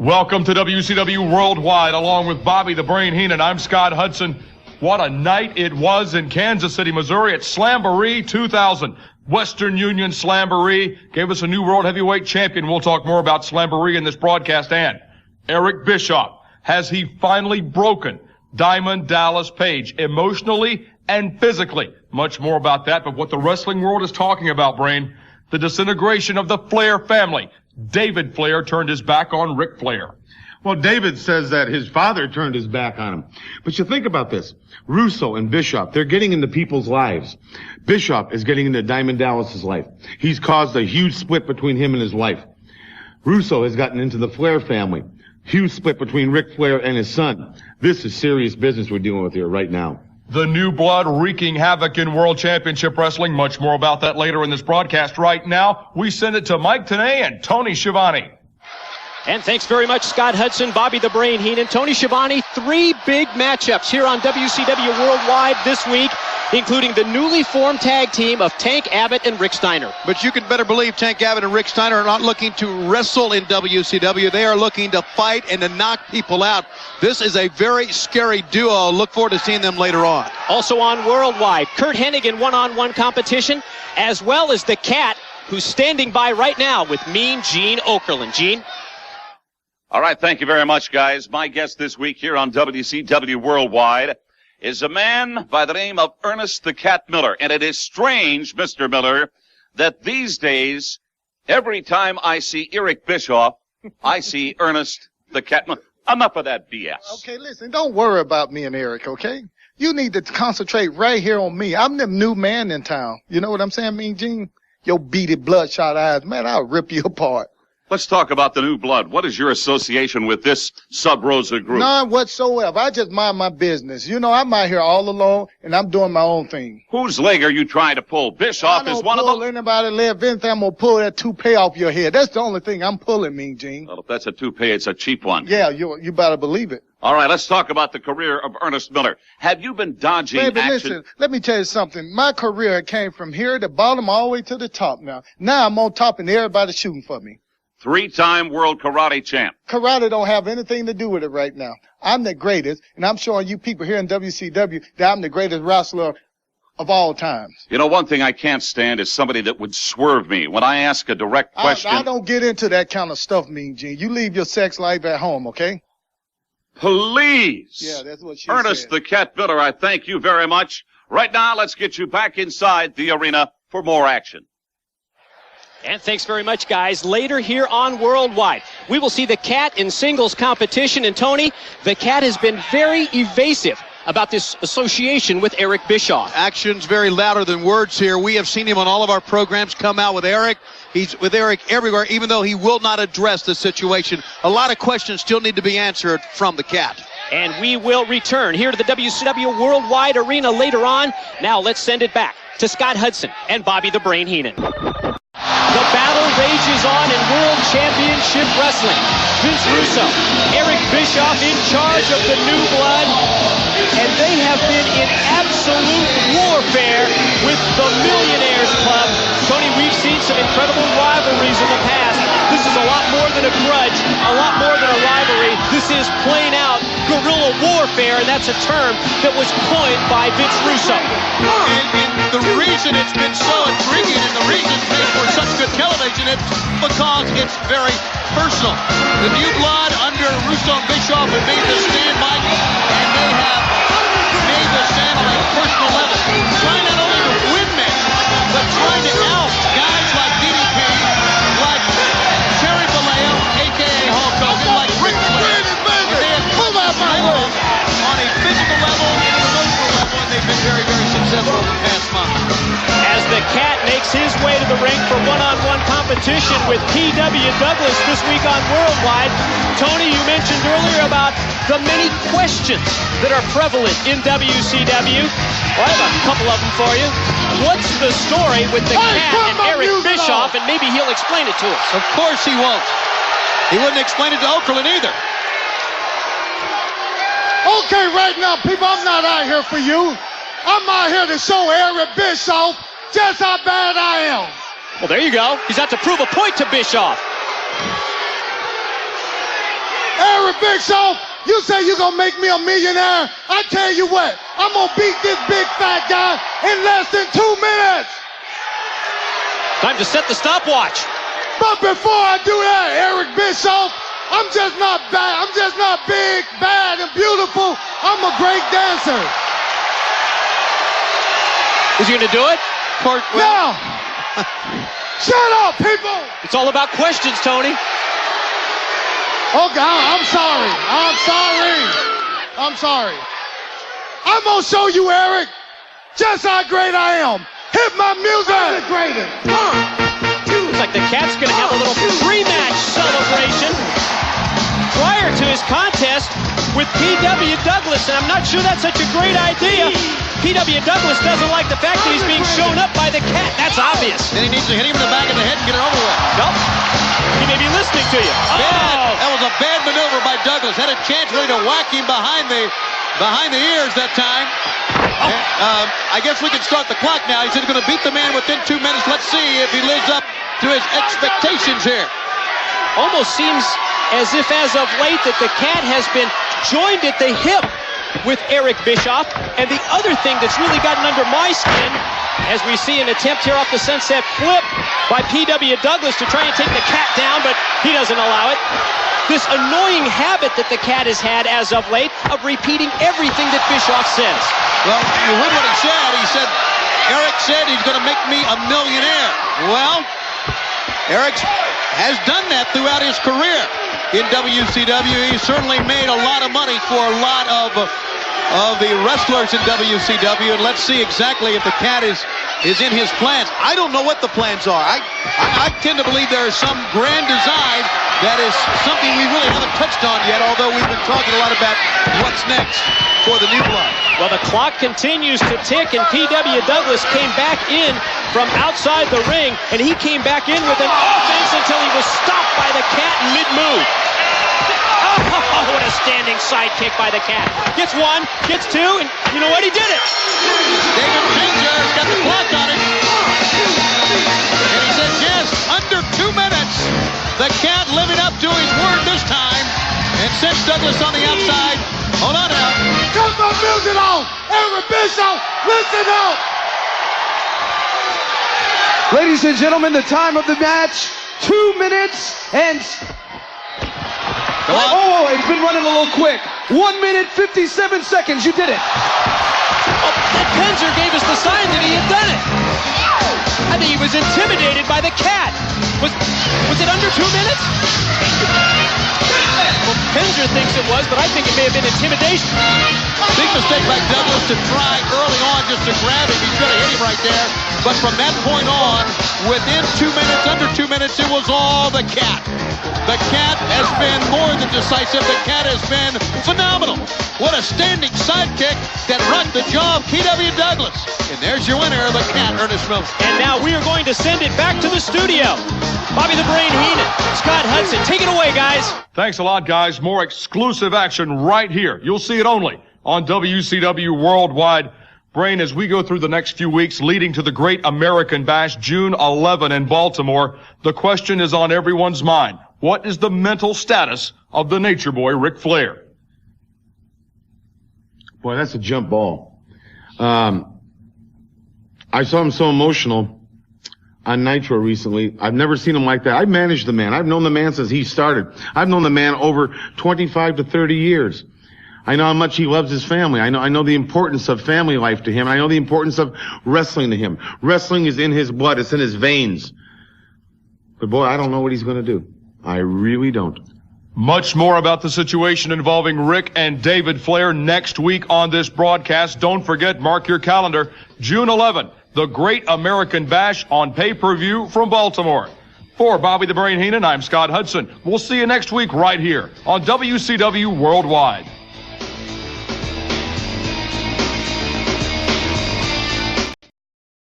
Welcome to WCW Worldwide, along with Bobby the Brain Heenan. I'm Scott Hudson. What a night it was in Kansas City, Missouri at Slamboree 2000. Western Union Slamboree gave us a new World Heavyweight Champion. We'll talk more about Slamboree in this broadcast. And Eric Bischoff, has he finally broken Diamond Dallas Page emotionally and physically? Much more about that, but what the wrestling world is talking about, Brain, the disintegration of the Flair family. David Flair turned his back on Ric Flair. Well, David says that his father turned his back on him. But you think about this. Russo and Bischoff, they're getting into people's lives. Bischoff is getting into Diamond Dallas's life. He's caused a huge split between him and his wife. Russo has gotten into the Flair family. Huge split between Ric Flair and his son. This is serious business we're dealing with here right now. The new blood wreaking havoc in World Championship Wrestling. Much more about that later in this broadcast. Right now, we send it to Mike Tenay and Tony Schiavone. And thanks very much, Scott Hudson, Bobby the Brain Heenan, Tony Schiavone. 3 big matchups here on WCW Worldwide this week, including the newly formed tag team of Tank Abbott and Rick Steiner. But you can better believe Tank Abbott and Rick Steiner are not looking to wrestle in WCW. They are looking to fight and to knock people out. This is a very scary duo. Look forward to seeing them later on. Also on Worldwide, Kurt Hennigan one-on-one competition, as well as the Cat, who's standing by right now with Mean Gene Okerlund. Gene? All right, thank you very much, guys. My guest this week here on WCW Worldwide is a man by the name of Ernest the Cat Miller. And it is strange, Mr. Miller, that these days, every time I see Eric Bischoff, I see Ernest the Cat Miller. Enough of that BS. Okay, listen, don't worry about me and Eric, okay? You need to concentrate right here on me. I'm the new man in town. You know what I'm saying, Mean Gene? Your beady bloodshot eyes, man, I'll rip you apart. Let's talk about the new blood. What is your association with this Sub Rosa group? None whatsoever. I just mind my business. You know, I'm out here all alone, and I'm doing my own thing. Whose leg are you trying to pull? Bischoff is one of them? I don't pull anybody's leg. If anything, I'm going to pull that toupee off your head. That's the only thing I'm pulling, Mean Gene. Well, if that's a toupee, it's a cheap one. Yeah, you better believe it. All right, let's talk about the career of Ernest Miller. Have you been dodging Baby, action? Listen, let me tell you something. My career came from here at the bottom all the way to the top now. Now I'm on top and everybody's shooting for me. 3-time world karate champ. Karate don't have anything to do with it right now. I'm the greatest, and I'm showing you people here in WCW that I'm the greatest wrestler of all times. You know, one thing I can't stand is somebody that would swerve me when I ask a direct question. I don't get into that kind of stuff, Mean Gene. You leave your sex life at home, okay? Please. Yeah, that's what she Ernest said. the Cat Miller, I thank you very much. Right now, let's get you back inside the arena for more action. And thanks very much, guys. Later here on Worldwide, we will see the Cat in singles competition. And Tony, the Cat has been very evasive about this association with Eric Bischoff. Action's very louder than words here. We have seen him on all of our programs come out with Eric. He's with Eric everywhere, even though he will not address the situation. A lot of questions still need to be answered from the Cat. And we will return here to the WCW Worldwide Arena later on. Now let's send it back to Scott Hudson and Bobby the Brain Heenan. The battle rages on in World Championship Wrestling. Vince Russo, Eric Bischoff in charge of the new blood, and they have been in absolute warfare with the Millionaires Club. Tony, we've seen some incredible rivalries in the past. This is a lot more than a grudge, a lot more than a rivalry. This is plain out guerrilla warfare, and that's a term that was coined by Vince Russo. And the reason it's been so intriguing and the reason it's made for such good television is because it's very personal. The new blood under Russo and Bischoff have made the stand, Mike, and they have made the stand on a personal level. Trying not only to win men, but trying to oust guys like DDP, like Terry Bollea, a.k.a. Hulk Hogan, like Ric Flair. And they have come out on a physical level and an emotional level, and they've been very, very successful in the past month. As the Cat makes his way to the ring for one-on-one competition with P.W. Douglas this week on Worldwide. Tony, you mentioned earlier about the many questions that are prevalent in WCW. Well, I have a couple of them for you. What's the story with the Cat and Eric Bischoff? And maybe he'll explain it to us. Of course he won't. He wouldn't explain it to Okerlund either. Okay, right now, people, I'm not out here for you. I'm out here to show Eric Bischoff just how bad I am. Well, there you go. He's out to prove a point to Bischoff. Eric Bischoff, you say you're going to make me a millionaire. I tell you what, I'm going to beat this big fat guy in less than 2 minutes. Time to set the stopwatch. But before I do that, Eric Bischoff, I'm just not bad. I'm just not big, bad, and beautiful. I'm a great dancer. Is he going to do it? Now, shut up, people. It's all about questions, Tony. Oh, God, I'm sorry. I'm sorry. I'm sorry. I'm going to show you, Eric, just how great I am. Hit my music. I'm the greatest. Looks like the Cat's going to have a little pre-match celebration prior to his contest with P.W. Douglas, and I'm not sure that's such a great idea. P.W. Douglas doesn't like the fact that he's being shown up by the Cat. That's obvious. And he needs to hit him in the back of the head and get it over with. Nope. He may be listening to you. Bad. That was a bad maneuver by Douglas. Had a chance really to whack him behind the ears that time. And, I guess we can start the clock now. He said he's going to beat the man within 2 minutes. Let's see if he lives up to his expectations here. Almost seems as if as of late that the Cat has been joined at the hip with Eric Bischoff. And the other thing that's really gotten under my skin, as we see an attempt here off the sunset flip by P.W. Douglas to try and take the Cat down, but he doesn't allow it. This annoying habit that the Cat has had as of late of repeating everything that Bischoff says. Well, you heard what he said. He said, Eric said he's going to make me a millionaire. Well, Eric has done that throughout his career in WCW. He's certainly made a lot of money for a lot of the wrestlers in WCW, and let's see exactly if the Cat is in his plans. I don't know what the plans are. I tend to believe there is some grand design that is something we really haven't touched on yet, although we've been talking a lot about what's next for the new blood. Well, the clock continues to tick, and P.W. Douglas came back in from outside the ring, and he came back in with an offense until he was stopped by the Cat mid-move. Oh, what a standing sidekick by the Cat. Gets one, gets two, and you know what? He did it. David Fincher's got the clock on him. And he says, yes, under 2 minutes. The Cat living up to his word this time. And sends Douglas on the outside. Hold on now. Cut my music off. Eric Bischoff, listen up. Ladies and gentlemen, the time of the match, 2 minutes and... Oh, it's been running a little quick. 1 minute, 57 seconds. You did it. Oh, Penzer gave us the sign that he had done it. I think he was intimidated by the Cat. Was it under 2 minutes? Well, Penzer thinks it was, but I think it may have been intimidation. Big mistake by Douglas to try early on just to grab him. He should have hit him right there. But from that point on, within 2 minutes, under 2 minutes, it was all the Cat. The Cat has been more than decisive. The Cat has been phenomenal. What a standing sidekick that rocked the jaw of P.W. Douglas. And there's your winner, the Cat, Ernest Miller. And now we are going to send it back to the studio. Bobby the Brain Heenan, Scott Hudson, take it away, guys. Thanks a lot, guys. More exclusive action right here. You'll see it only on WCW Worldwide. Brain, as we go through the next few weeks leading to the Great American Bash, June 11 in Baltimore, the question is on everyone's mind. What is the mental status of the Nature Boy, Ric Flair? Boy, that's a jump ball. I saw him so emotional on Nitro recently. I've never seen him like that. I've managed the man. I've known the man since he started. I've known the man over 25 to 30 years. I know how much he loves his family. I know the importance of family life to him. I know the importance of wrestling to him. Wrestling is in his blood. It's in his veins. But boy, I don't know what he's going to do. I really don't. Much more about the situation involving Rick and David Flair next week on this broadcast. Don't forget, mark your calendar, June 11, the Great American Bash on pay-per-view from Baltimore. For Bobby the Brain Heenan, I'm Scott Hudson. We'll see you next week right here on WCW Worldwide.